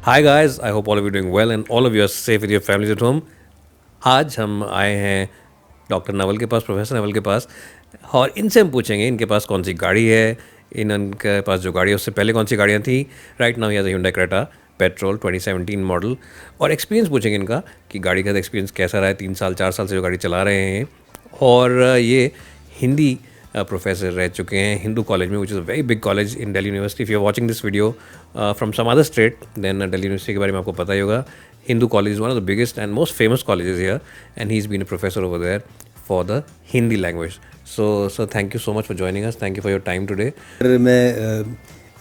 Hi guys, I hope all of you are doing well and all of you are safe with your families at home. आज हम आए हैं doctor Naval के पास, professor Naval के पास, और इनसे हम पूछेंगे इनके पास कौन सी गाड़ी है, इनके पास जो गाड़ी है उससे पहले कौन सी गाड़ियाँ थी। Right now he has a Hyundai Creta petrol 2017 model, और एक्सपीरियंस पूछेंगे इनका कि गाड़ी का एक्सपीरियंस कैसा रहा है 3 साल 4 साल से जो गाड़ी चला रहे हैं। और ये हिंदी प्रोफेसर रह चुके हैं हिंदू कॉलेज में, which is a very big college in Delhi university. If you are watching this video from some other state than Delhi university के बारे में आपको पता ही होगा। Hindu college is one of the biggest and most famous colleges here, and he is been a professor over there for the Hindi language. So thank you so much for joining us, thank you for your time today. मैं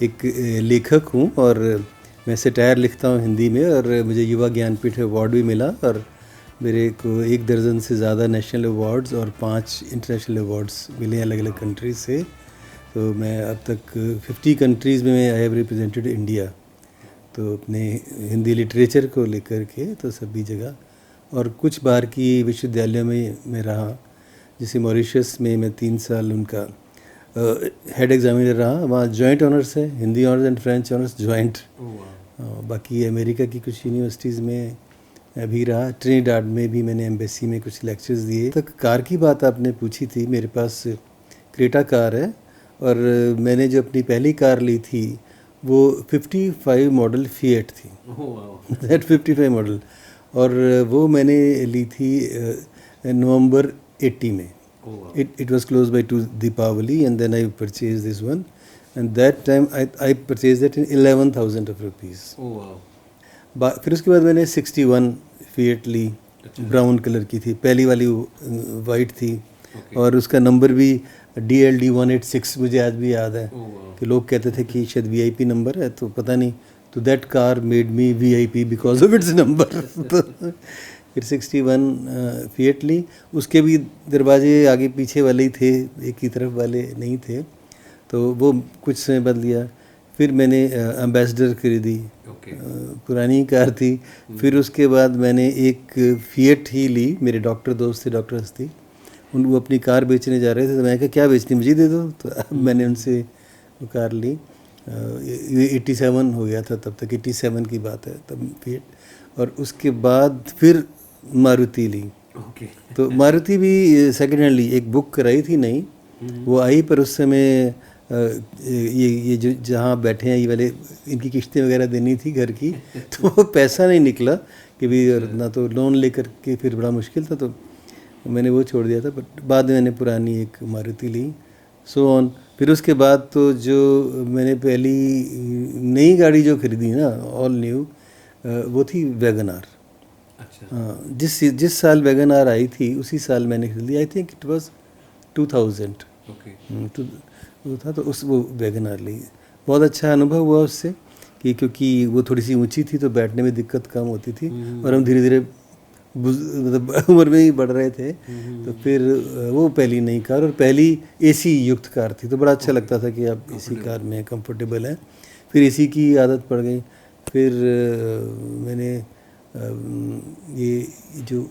एक लेखक हूँ और मैं satire लिखता हूँ हिंदी में, और मुझे युवा ज्ञानपीठ अवार्ड भी मिला, और मेरे को 1 दर्जन से ज़्यादा नेशनल अवार्ड्स और 5 इंटरनेशनल अवार्ड्स मिले अलग अलग कंट्रीज से। तो मैं अब तक 50 कंट्रीज़ में आई हैव रिप्रेजेंटेड इंडिया, तो अपने हिंदी लिटरेचर को लेकर के तो सभी जगह। और कुछ बार की विश्वविद्यालयों में मैं रहा, जैसे मॉरिशस में मैं 3 साल उनका हेड एग्जामिनर रहा। वहाँ जॉइंट ऑनर्स है, Hindi honours and French honours joint. बाकी अमेरिका की कुछ यूनिवर्सिटीज़ में भी रहा, ट्रिनिडाड में भी मैंने एम्बेसी में कुछ लेक्चर्स दिए। तक कार की बात आपने पूछी थी, मेरे पास क्रेटा कार है, और मैंने जो अपनी पहली कार ली थी वो 55 मॉडल फिएट थी। दैट 55 मॉडल, और वो मैंने ली थी नवंबर 80 में। It was close by to Deepavali, and then I purchased this one, and that time I purchased it in 11,000 of rupees. फिर उसके बाद मैंने 61 फिएट ली, ब्राउन कलर की थी, पहली वाली वाइट थी, और उसका नंबर भी DLD 186 मुझे आज भी याद है। कि लोग कहते थे कि शायद VIP नंबर है, तो पता नहीं, तो that car made me VIP because of its number. फिर 61 फिएट ली, उसके भी दरवाजे आगे पीछे वाले ही थे, एक ही तरफ वाले नहीं थे, तो वो कुछ समय बाद लिया। फिर मैंने एम्बेसडर खरीदी, पुरानी कार थी। फिर उसके बाद मैंने एक फिएट ही ली, मेरे डॉक्टर दोस्त थे, डॉक्टर हस्ती, वो अपनी कार बेचने जा रहे थे, तो मैंने कहा क्या बेचनी, मुझे दे दो। तो अब मैंने उनसे वो कार ली। ये 87 हो गया था तब तक, 87 की बात है तब फिएट। और उसके बाद फिर मारुति ली। तो मारुति भी सेकंड हैंड ली, एक बुक कराई थी नई, वो आई, पर उस समय ये जो जहाँ बैठे हैं ये वाले, इनकी किश्तें वगैरह देनी थी घर की, तो वो पैसा नहीं निकला कि भी, ना तो लोन लेकर के फिर बड़ा मुश्किल था, तो मैंने वो छोड़ दिया था। बट बाद में मैंने पुरानी एक मारुति ली, सो ऑन। फिर उसके बाद तो जो मैंने पहली नई गाड़ी जो खरीदी ना, ऑल न्यू, वो थी वैगन आर। हाँ, जिस साल वैगन आर आई थी उसी साल मैंने खरीद ली। I think it was 2000। तो वो था, तो उस वो वैगन आर ली। बहुत अच्छा अनुभव हुआ उससे, कि क्योंकि वो थोड़ी सी ऊंची थी तो बैठने में दिक्कत कम होती थी, और हम धीरे धीरे मतलब उम्र में ही बढ़ रहे थे। तो फिर वो पहली नई कार और पहली AC युक्त कार थी, तो बड़ा अच्छा लगता था कि आप AC कार में कंफर्टेबल हैं। फिर AC की आदत पड़ गई। फिर मैंने ये जो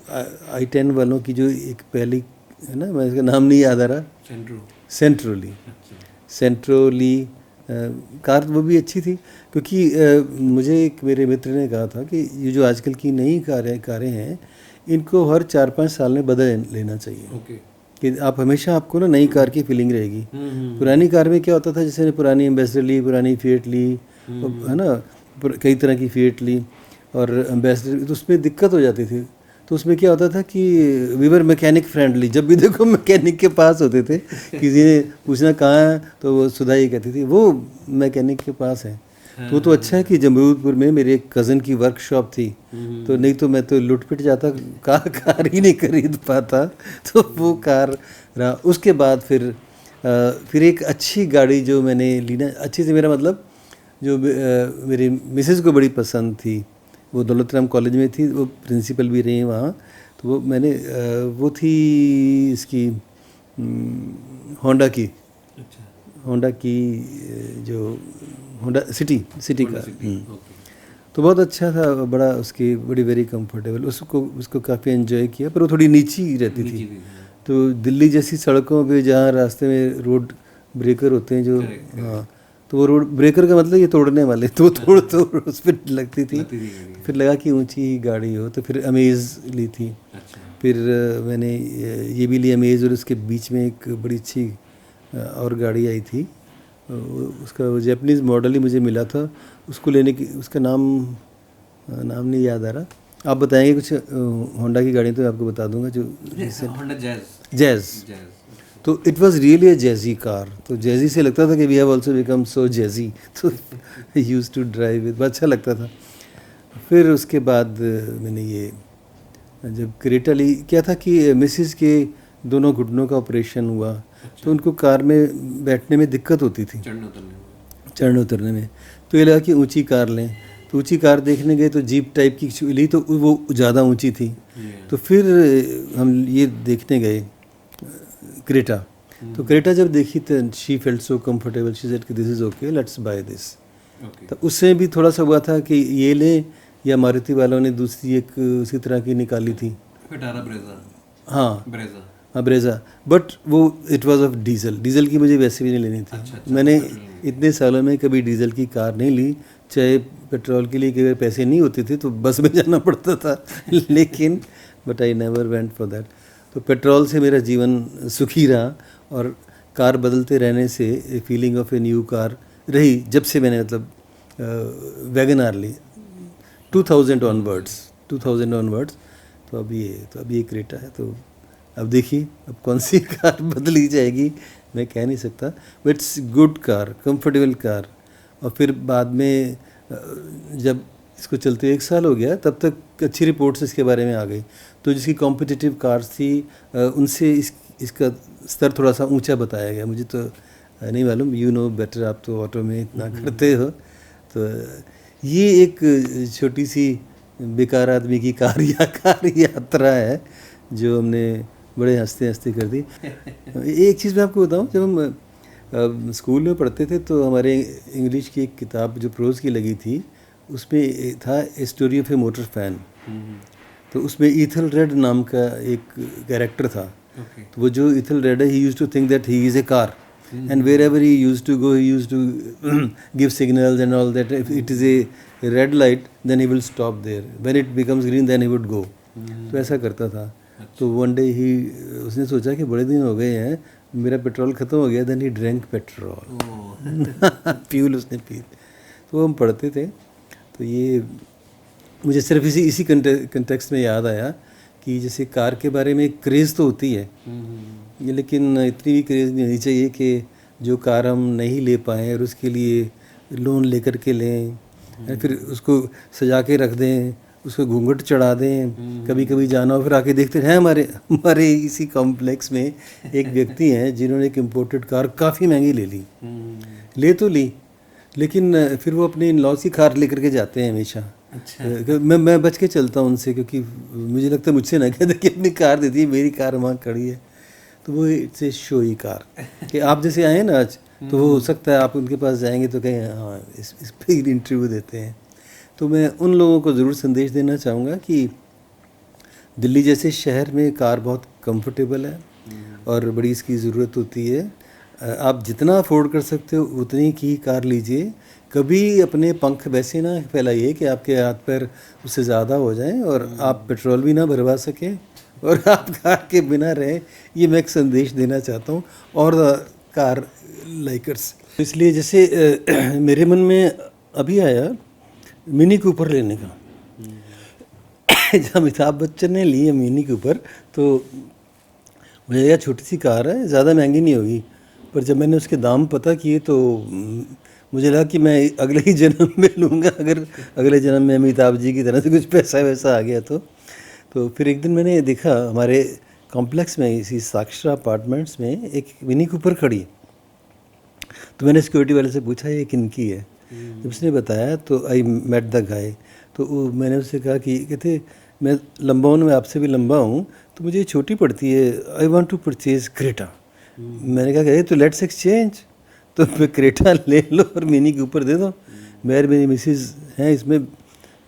I10 वालों की जो एक पहली है ना, मैं इसका नाम नहीं याद आ रहा, सेंट्रोली कार, वो भी अच्छी थी। क्योंकि मुझे एक मेरे मित्र ने कहा था कि ये जो आजकल की नई कारें हैं, इनको हर 4-5 साल में बदल लेना चाहिए। कि आप हमेशा, आपको ना नई कार की फीलिंग रहेगी। पुरानी कार में क्या होता था, जैसे पुरानी एम्बेसडर ली, पुरानी फिएट ली, है ना, कई तरह की फिएट ली, और एम्बेसडर, तो उसमें दिक्कत हो जाती थी। तो उसमें क्या होता था कि वी वर मैकेनिक फ्रेंडली, जब भी देखो मैकेनिक के पास होते थे। किसी ने पूछना कहाँ है, तो वो सुधा ही कहती थी वो मैकेनिक के पास है। तो अच्छा है कि जमरूदपुर में मेरे एक कज़न की वर्कशॉप थी, तो नहीं तो मैं तो लुट पिट जाता, कार ही नहीं खरीद पाता। तो वो कार रहा। उसके बाद फिर एक अच्छी गाड़ी जो मैंने ली ना, अच्छी से मेरा मतलब जो मेरी मिसेस को बड़ी पसंद थी, वो दौलत राम कॉलेज में थी, वो प्रिंसिपल भी रही वहाँ, तो वो मैंने वो थी इसकी होंडा की, होंडा की जो होंडा सिटी का। तो बहुत अच्छा था, बड़ा उसकी बड़ी वेरी कंफर्टेबल, उसको काफ़ी एंजॉय किया, पर वो थोड़ी नीची रहती थी। तो दिल्ली जैसी सड़कों पे जहाँ रास्ते में रोड ब्रेकर होते हैं जो, हाँ, तो वो रोड ब्रेकर का मतलब ये तोड़ने वाले, तो तोड़ तोड़ उस पर लगती थी। फिर लगा कि ऊंची गाड़ी हो, तो फिर अमेज़ ली थी। फिर मैंने ये भी ली अमेज़, और उसके बीच में एक बड़ी अच्छी और गाड़ी आई थी, उसका वो जैपनीज़ मॉडल ही मुझे मिला था। उसको लेने की, उसका नाम नहीं याद आ रहा। आप बताएंगे कुछ होंडा की गाड़ी तो आपको बता दूंगा जो होंडा जैज़। तो it was really a jazzy car. तो जैज़ी से लगता था कि we have also become so jazzy, तो यूज्ड टू ड्राइव इट, अच्छा लगता था। फिर उसके बाद मैंने ये जब क्रेटा ली, क्या था कि मिसिस के दोनों घुटनों का ऑपरेशन हुआ। तो उनको कार में बैठने में दिक्कत होती थी, चढ़ने उतरने में। तो ये लगा कि ऊंची कार लें। तो ऊंची कार देखने गए तो जीप टाइप की ली, तो वो ज़्यादा ऊंची थी। तो फिर हम ये देखने गए क्रेटा। तो क्रेटा जब देखी तो she felt so comfortable, she said कि this is okay, let's buy this. तो उससे भी थोड़ा सा हुआ था कि ये लें, या मारुति वालों ने दूसरी एक उसी तरह की निकाली थी, हाँ ब्रेजा। बट वो इट वाज ऑफ डीजल की मुझे वैसे भी नहीं लेनी थी। मैंने इतने सालों में कभी डीजल की कार नहीं ली, चाहे पेट्रोल के लिए कई बार पैसे नहीं होते थे तो बस में जाना पड़ता था, लेकिन but I never went for that. तो पेट्रोल से मेरा जीवन सुखी रहा, और कार बदलते रहने से feeling of a new car रही जब से मैंने मतलब वैगन आर ली 2000 ऑनवर्ड्स। तो अब ये क्रेटा है। तो अब देखिए अब कौन सी कार बदली जाएगी मैं कह नहीं सकता, but it's good car, comfortable car. और फिर बाद में जब इसको चलते हुए 1 साल हो गया, तब तक अच्छी रिपोर्ट्स इसके बारे में आ गई। तो जिसकी कॉम्पिटिटिव कार्स थी उनसे इसका स्तर थोड़ा सा ऊंचा बताया गया। मुझे तो नहीं मालूम, यू नो बेटर, आप तो ऑटो में इतना करते हो। तो ये एक छोटी सी बेकार आदमी की कार यात्रा है जो हमने बड़े हंसते हंसते कर दी। एक चीज़ मैं आपको बताऊं, जब हम स्कूल में पढ़ते थे तो हमारे इंग्लिश की एक किताब जो प्रोज की लगी थी, उसमें था a story of A motor fan. तो उसमें ईथल रेड नाम का एक कैरेक्टर था। तो वो जो ईथल रेड है, he used to think that he is a car, and wherever he used to go, he used to give signals and all that. If it is a red light, then he will stop there. When it becomes green, then he would go. तो ऐसा करता था। तो one day ही उसने सोचा कि बड़े दिन हो गए हैं, मेरा पेट्रोल ख़त्म हो गया। Then he drank petrol, fuel उसने पी। तो हम पढ़ते थे, तो ये मुझे सिर्फ इसी कंटेक्स्ट में याद आया कि जैसे कार के बारे में क्रेज़ तो होती है, ये लेकिन इतनी भी क्रेज़ नहीं होनी चाहिए कि जो कार हम नहीं ले पाएँ और उसके लिए लोन लेकर के लें, या फिर उसको सजा के रख दें, उसको घूंघट चढ़ा दें। कभी कभी जाना हो, फिर आके देखते हैं हमारे इसी कॉम्प्लेक्स में एक व्यक्ति हैं जिन्होंने एक इम्पोर्टेड कार काफ़ी महंगी ले तो ली, लेकिन फिर वो अपने इन लॉज की कार लेकर के जाते हैं हमेशा। अच्छा। मैं बच के चलता हूँ उनसे, क्योंकि मुझे लगता है मुझसे ना कह दे कि अपनी कार दे दी, मेरी कार वहाँ खड़ी है। तो वो इट्स ए शोई कार कि आप जैसे आए ना आज, तो वो हो सकता है आप उनके पास जाएंगे तो कहें हाँ इस पे इंटरव्यू देते हैं। तो मैं उन लोगों को ज़रूर संदेश देना चाहूँगा कि दिल्ली जैसे शहर में कार बहुत कंफर्टेबल है और बड़ी इसकी ज़रूरत होती है। आप जितना अफोर्ड कर सकते हो उतनी की कार लीजिए। कभी अपने पंख वैसे ना फैलाइए कि आपके हाथ पैर उससे ज़्यादा हो जाएं और आप पेट्रोल भी ना भरवा सकें और आप कार के बिना रहें। ये मैं एक संदेश देना चाहता हूँ और कार लाइकर्स। इसलिए जैसे मेरे मन में अभी आया मिनी कूपर लेने का। जब अमिताभ बच्चन ने ली है मिनी कूपर, तो मुझे लगा छोटी सी कार है, ज़्यादा महंगी नहीं होगी। पर जब मैंने उसके दाम पता किए तो मुझे लगा कि मैं अगले ही जन्म में लूँगा, अगर अगले जन्म में अमिताभ जी की तरह से कुछ पैसा वैसा आ गया तो फिर एक दिन मैंने देखा हमारे कॉम्प्लेक्स में, इसी साक्षरा अपार्टमेंट्स में एक मिनी कूपर खड़ी। तो मैंने सिक्योरिटी वाले से पूछा ये किन की है। जब उसने बताया तो आई मेट द गाय। तो मैंने उससे कहा कि कहते मैं लंबा हूँ, मैं आपसे भी लंबा हूँ, तो मुझे छोटी पड़ती है, I want to purchase Creta. मैंने कहा तो लेट्स एक्सचेंज, तो मैं क्रेटा ले लो और मिनी कूपर दे दो, मेरी मिसेज हैं इसमें,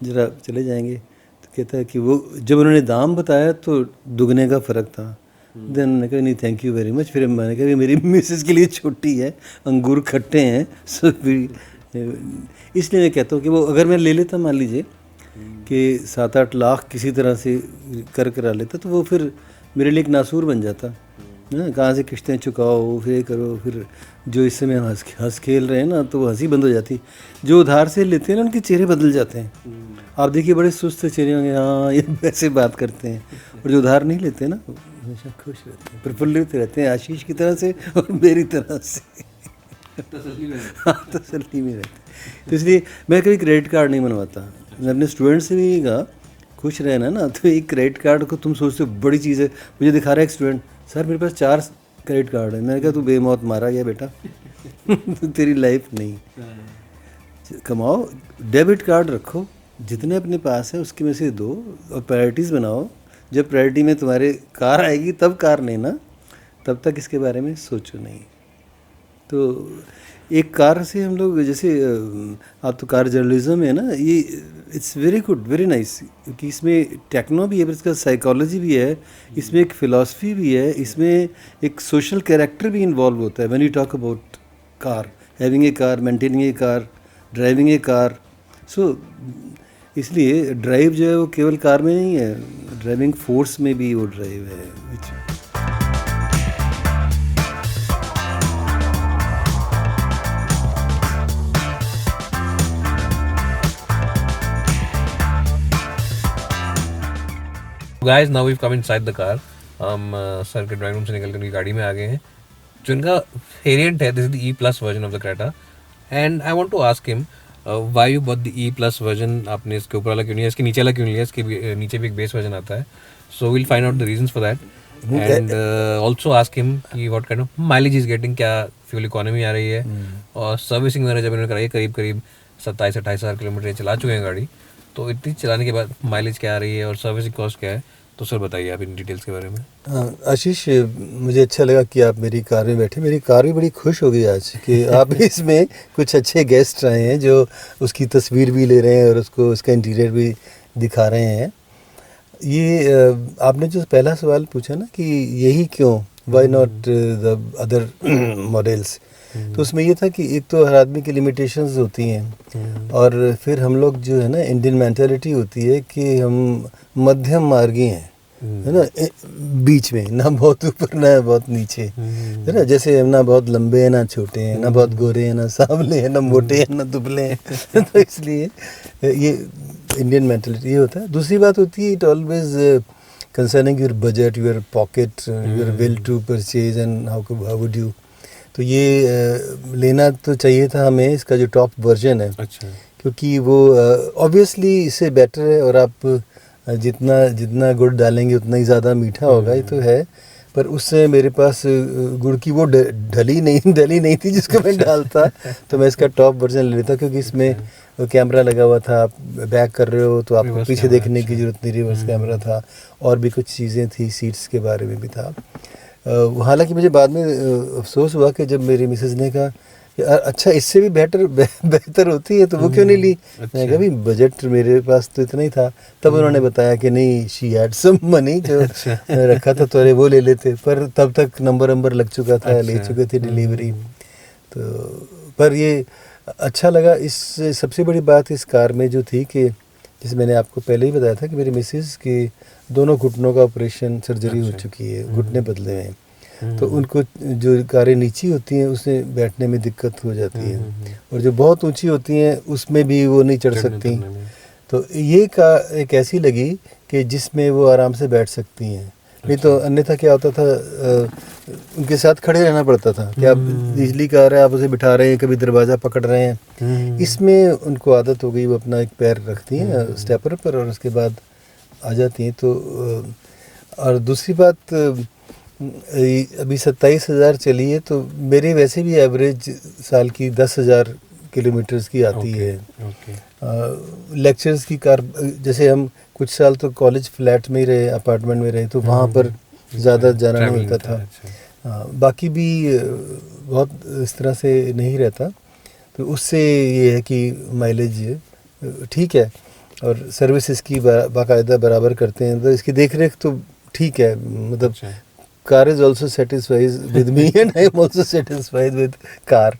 ज़रा चले जाएंगे। तो कहता है कि वो जब उन्होंने दाम बताया तो दुगने का फ़र्क था। देन मैंने कहा नहीं थैंक यू वेरी मच। फिर मैंने कहा मेरी मिसेस के लिए छोटी है, अंगूर खट्टे हैं, सो फिर इसलिए मैं कहता हूँ कि वो अगर मैं ले लेता मान लीजिए कि 7-8 लाख किसी तरह से करा लेता तो वो फिर मेरे लिए एक नासूर बन जाता ना। कहाँ से किश्तें चुकाओ, फिर ये करो, फिर जो इस समय हंस खेल रहे हैं ना तो वो हंसी बंद हो जाती। जो उधार से लेते हैं ना उनके चेहरे बदल जाते हैं। आप देखिए बड़े सुस्त चेहरे होंगे, हाँ ये वैसे बात करते हैं। और जो उधार नहीं लेते ना हमेशा खुश रहते हैं, प्रफुल्लित रहते हैं, आशीष की तरह से और मेरी तरह से हाँ तसल्ली में रहते हैं। तो इसलिए मैं कभी क्रेडिट कार्ड नहीं बनवाता। मैं अपने स्टूडेंट से भी कहा खुश रहना ना, तो एक क्रेडिट कार्ड को तुम सोचते हो बड़ी चीज़ है। मुझे दिखा रहा है एक स्टूडेंट, सर मेरे पास 4 क्रेडिट कार्ड है। मैंने कहा तू बेमौत मारा गया बेटा तो तेरी लाइफ नहीं। कमाओ, डेबिट कार्ड रखो, जितने अपने पास है उसके में से दो और प्रायोरिटीज़ बनाओ। जब प्रायोरिटी में तुम्हारे कार आएगी तब कार लेना, तब तक इसके बारे में सोचो नहीं। तो एक कार से हम लोग जैसे आप तो कार जर्नलिज्म है ना, ये it's very good, very nice, क्योंकि इसमें टेक्नो भी है, इसका साइकोलॉजी भी है, इसमें एक फ़िलासफ़ी भी है, इसमें एक सोशल कैरेक्टर भी इन्वॉल्व होता है। When you talk about car, having a car, maintaining a car, driving a car. So इसलिए ड्राइव जो है वो केवल कार में नहीं है, ड्राइविंग फोर्स में भी वो ड्राइव है। Guys now we come inside the car. हम सर के ड्राइविंग रूम से निकल कर उनकी गाड़ी में आ गए हैं, जो इनका वेरिएंट है। This is the E plus version of the Creta and I want to ask him why you bought the E plus version. आपने इसके ऊपर वाला क्यों नहीं है, इसके नीचे वाला क्यों नहीं है? इसके नीचे भी एक बेस वर्जन आता है। So will find out the reasons for that and also ask him कि what kind of mileage is getting, क्या फ्यूल इकोनॉमी आ रही है और सर्विसिंग वगैरह जब इन्होंने कराई करीब करीब 27-28 हज़ार किलोमीटर चला चुके हैं गाड़ी, तो इतनी चलाने के बाद माइलेज क्या आ रही है और सर्विसिंग कॉस्ट क्या है, तो सर बताइए आप इन डिटेल्स के बारे में। हाँ आशीष, मुझे अच्छा लगा कि आप मेरी कार में बैठे। मेरी कार भी बड़ी खुश हो गई आज कि आप इसमें कुछ अच्छे गेस्ट आए हैं जो उसकी तस्वीर भी ले रहे हैं और उसको उसका इंटीरियर भी दिखा रहे हैं। ये आपने जो पहला सवाल पूछा ना कि यही क्यों, why not the other models, तो उसमें ये था कि एक तो हर आदमी की लिमिटेशंस होती हैं और फिर हम लोग जो है ना, इंडियन मेंटालिटी होती है कि हम मध्यम मार्गी हैं, है ना, बीच में, ना बहुत ऊपर ना बहुत नीचे, है ना। जैसे हम ना बहुत लंबे हैं ना छोटे हैं, ना बहुत गोरे हैं ना सांवले हैं, ना मोटे हैं ना दुबले हैं तो इसलिए ये इंडियन मेंटालिटी ये होता है। दूसरी बात होती है it always concerning your budget, your pocket, your will to purchase and how would you. तो ये लेना तो चाहिए था हमें इसका जो टॉप वर्जन है। अच्छा। क्योंकि वो ऑब्वियसली इससे बेटर है और आप जितना जितना गुड़ डालेंगे उतना ही ज़्यादा मीठा होगा, ये तो है। पर उससे मेरे पास गुड़ की वो ढली नहीं थी जिसको मैं डालता तो मैं इसका टॉप वर्जन ले लेता, क्योंकि इसमें कैमरा लगा हुआ था, आप बैक कर रहे हो तो आपको पीछे देखने की जरूरत नहीं, रिवर्स कैमरा था और भी कुछ चीज़ें थी, सीट्स के बारे में भी था। हालांकि मुझे बाद में अफसोस हुआ कि जब मेरी मिसेस ने कहा अच्छा इससे भी बेहतर होती है तो वो क्यों नहीं ली। मैंने कहा भाई बजट मेरे पास तो इतना ही था। तब उन्होंने बताया कि नहीं, शी हैड सम मनी जो रखा था तो वो ले लेते, पर तब तक नंबर लग चुका था, ले चुके थे डिलीवरी। तो पर ये अच्छा लगा। इस सबसे बड़ी बात इस कार में जो थी कि जैसे मैंने आपको पहले ही बताया था कि मेरी मिसेस के दोनों घुटनों का ऑपरेशन सर्जरी हो चुकी है, घुटने बदले हुए हैं, तो उनको जो कारें नीची होती हैं उसमें बैठने में दिक्कत हो जाती है और जो बहुत ऊंची होती हैं उसमें भी वो नहीं चढ़ सकती। तो ये कार एक ऐसी लगी कि जिसमें वो आराम से बैठ सकती हैं। नहीं तो अन्यथा क्या होता था, उनके साथ खड़े रहना पड़ता था कि आप बिजली कार है, आप उसे बिठा रहे हैं, कभी दरवाज़ा पकड़ रहे हैं। इसमें उनको आदत हो गई, वो अपना एक पैर रखती हैं स्टेपर पर और उसके बाद आ जाती हैं। तो और दूसरी बात, अभी 27,000 चली है, तो मेरे वैसे भी एवरेज साल की 10,000 किलोमीटर्स की आती है। लेक्चर्स की कार, जैसे हम कुछ साल तो कॉलेज फ्लैट में ही रहे, अपार्टमेंट में रहे, तो वहाँ पर ज़्यादा जाना नहीं होता था। बाकी भी बहुत इस तरह से नहीं रहता, तो उससे ये है कि माइलेज ठीक है और सर्विस इसकी बाकायदा बराबर करते हैं, तो इसकी देख रेख तो ठीक है, मतलब car is also satisfied with me and I am also satisfied with car.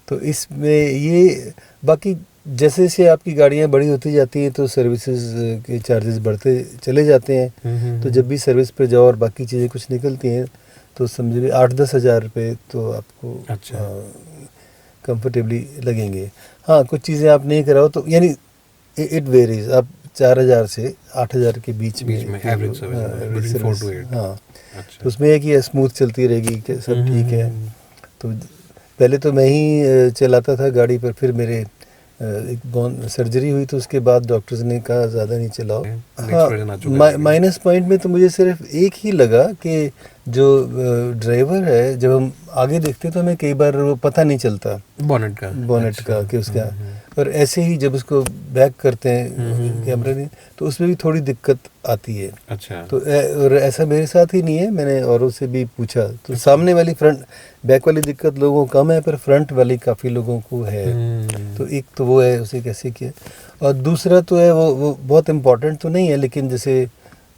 तो इसमें ये बाकी जैसे जैसे आपकी गाड़ियाँ बड़ी होती जाती हैं तो सर्विसेज के चार्जेस बढ़ते चले जाते हैं। तो जब भी सर्विस पे जाओ और बाकी चीज़ें कुछ निकलती हैं तो समझिए 8-10 हज़ार रुपये तो आपको अच्छा। कंफर्टेबली लगेंगे। हाँ, कुछ चीज़ें आप नहीं कराओ तो यानी इट वेरीज, आप 4,000 से 8,000 के बीच में एवरेज सर्विस बिटवीन 4 to 8। हाँ, अच्छा। तो उसमें है कि स्मूथ चलती रहेगी कि सब ठीक है। तो पहले तो मैं ही चलाता था गाड़ी पर, फिर मेरे एक बोन सर्जरी हुई तो उसके बाद डॉक्टर्स ने कहा ज़्यादा नहीं चलाओ। हाँ, माइनस पॉइंट में तो मुझे सिर्फ एक ही लगा कि जो ड्राइवर है जब हम आगे देखते तो हमें कई बार वो पता नहीं चलता बोनेट का कि उसका, और ऐसे ही जब उसको बैक करते हैं कैमरे में तो उसमें भी थोड़ी दिक्कत आती है। अच्छा। तो और ऐसा मेरे साथ ही नहीं है, मैंने औरों से भी पूछा तो सामने वाली फ्रंट बैक वाली दिक्कत लोगों को कम है पर फ्रंट वाली काफ़ी लोगों को है। तो एक तो वो है, उसे कैसे किया, और दूसरा तो है वो बहुत इम्पोर्टेंट तो नहीं है लेकिन जैसे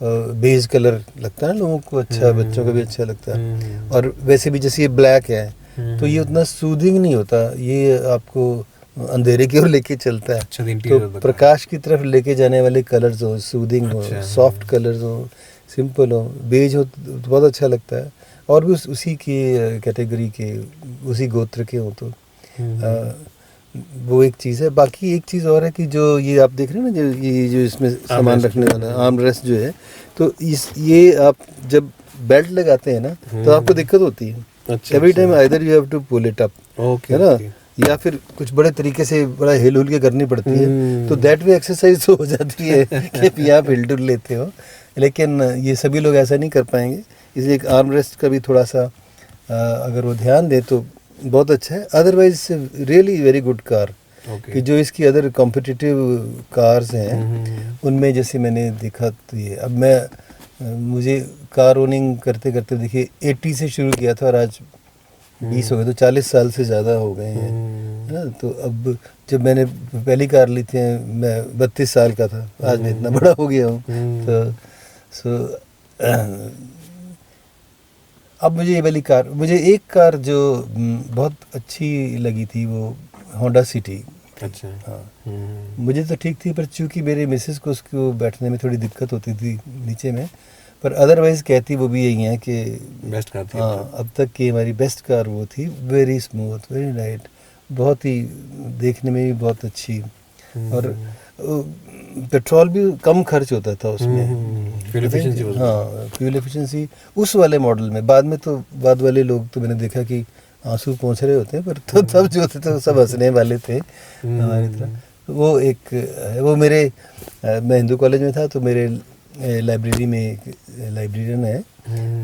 बेज कलर लगता है ना लोगों को अच्छा, बच्चों को भी अच्छा लगता है। और वैसे भी जैसे ये ब्लैक है तो ये उतना सूदिंग नहीं होता, ये आपको अंधेरे की ओर लेके चलता है। अच्छा, तो प्रकाश की तरफ लेके जाने वाले कलर्स हो, सूदिंग हो, सॉफ्ट कलर्स हो, सिंपल हो, बेज हो तो बहुत अच्छा लगता है। और भी उसी की कैटेगरी के, उसी गोत्र के हो तो वो एक चीज़ है। बाकी एक चीज़ और है कि जो ये आप देख रहे हैं ना, जो इसमें सामान रखने वाला आर्म रेस्ट जो है, तो ये आप जब बेल्ट लगाते हैं ना तो आपको दिक्कत होती है। Every time either you have to pull it up, है ना, या फिर कुछ बड़े तरीके से बड़ा हिल हुल के करनी पड़ती है। तो दैट वे एक्सरसाइज तो हो जाती है कि आप हिल डुल लेते हो, लेकिन ये सभी लोग ऐसा नहीं कर पाएंगे। इसलिए एक आर्म रेस्ट का भी थोड़ा सा अगर वो ध्यान दे तो बहुत अच्छा है। Otherwise really very good car. कि जो इसकी अदर कॉम्पिटिटिव कार्स हैं उनमें जैसे मैंने देखा तो ये, अब मुझे कार ओनिंग करते करते देखिए 80 से शुरू किया था और आज 20 हो गए, तो 40 साल से ज़्यादा हो गए हैं, है ना। तो अब जब मैंने पहली कार ली थी मैं 32 साल का था, आज मैं इतना बड़ा हो गया हूँ। तो अब मुझे ये वाली कार, मुझे एक कार जो बहुत अच्छी लगी थी वो होंडा सिटी। अच्छा। हाँ, मुझे तो ठीक थी पर चूँकि मेरे मिसेस को उसको बैठने में थोड़ी दिक्कत होती थी नीचे में, पर अदरवाइज़ कहती वो भी यही है कि बेस्ट कार थी। हाँ, अब तक की हमारी बेस्ट कार वो थी। वेरी स्मूथ, वेरी लाइट, बहुत ही देखने में भी बहुत अच्छी, और पेट्रोल भी कम खर्च होता था उसमें। Fuel efficiency. हाँ, फ्यूल एफिशिएंसी उस वाले मॉडल में। बाद में तो बाद वाले लोग तो मैंने देखा कि आंसू पहुँच रहे होते हैं, पर तो तब जो थे तो सब हंसने वाले थे हमारी तरह। वो एक वो मेरे मैं हिंदू कॉलेज में था तो मेरे लाइब्रेरी में एक लाइब्रेरियन है,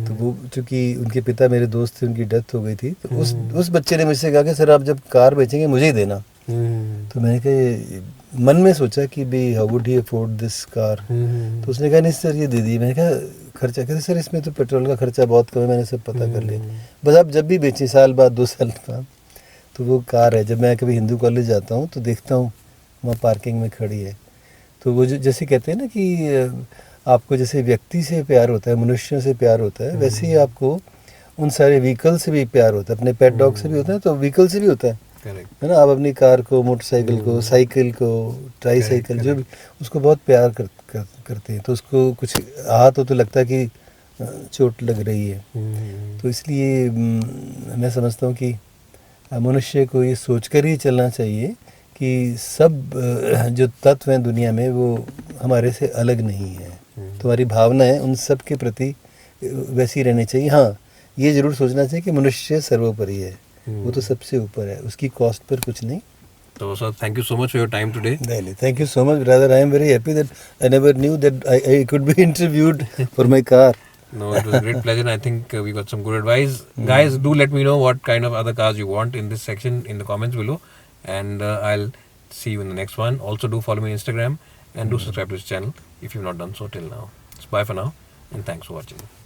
तो वो चूँकि उनके पिता मेरे दोस्त थे, उनकी डेथ हो गई थी, तो उस बच्चे ने मुझसे कहा कि सर आप जब कार बेचेंगे मुझे ही देना। तो मैंने कहा, मन में सोचा कि भाई how would he afford this car. तो उसने कहा नहीं सर ये दे दी। मैंने कहा खर्चा, कहते सर इसमें तो पेट्रोल का खर्चा बहुत कम है, मैंने सब पता कर लिया, बस आप जब भी बेचें साल बाद 2 साल बाद। तो वो कार है, जब मैं कभी हिंदू कॉलेज जाता हूँ तो देखता हूँ वहाँ पार्किंग में खड़ी है। तो वो जो जैसे कहते हैं ना कि आपको जैसे व्यक्ति से प्यार होता है, मनुष्यों से प्यार होता है, वैसे ही आपको उन सारे व्हीकल से भी प्यार होता है, अपने पेट डॉग से भी होता है तो व्हीकल से भी होता है, है ना। आप अपनी कार को, मोटरसाइकिल को, साइकिल को, ट्राई साइकिल, जो भी, उसको बहुत प्यार करते हैं। तो उसको कुछ हाथ हो तो लगता है कि चोट लग रही है। तो इसलिए मैं समझता हूँ कि मनुष्य को ये सोचकर ही चलना चाहिए कि सब जो तत्व हैं दुनिया में वो हमारे से अलग नहीं है। तुम्हारी भावना है उन सब के प्रति वैसी रहनी चाहिए। हाँ, ये ज़रूर सोचना चाहिए कि मनुष्य सर्वोपरि है, वो तो सबसे ऊपर है, उसकी कॉस्ट पर कुछ नहीं। So, sir, thank you so much for your time today. Really, thank you so much, brother. I am very happy that I never knew that I could be interviewed for my car. No, it was a great pleasure. And I think we got some good advice. Guys, do let me know what kind of other cars you want in this section in the comments below. And I'll see you in the next one. Also, do follow me on Instagram and do subscribe to this channel if you've not done so till now. So, bye for now and thanks for watching.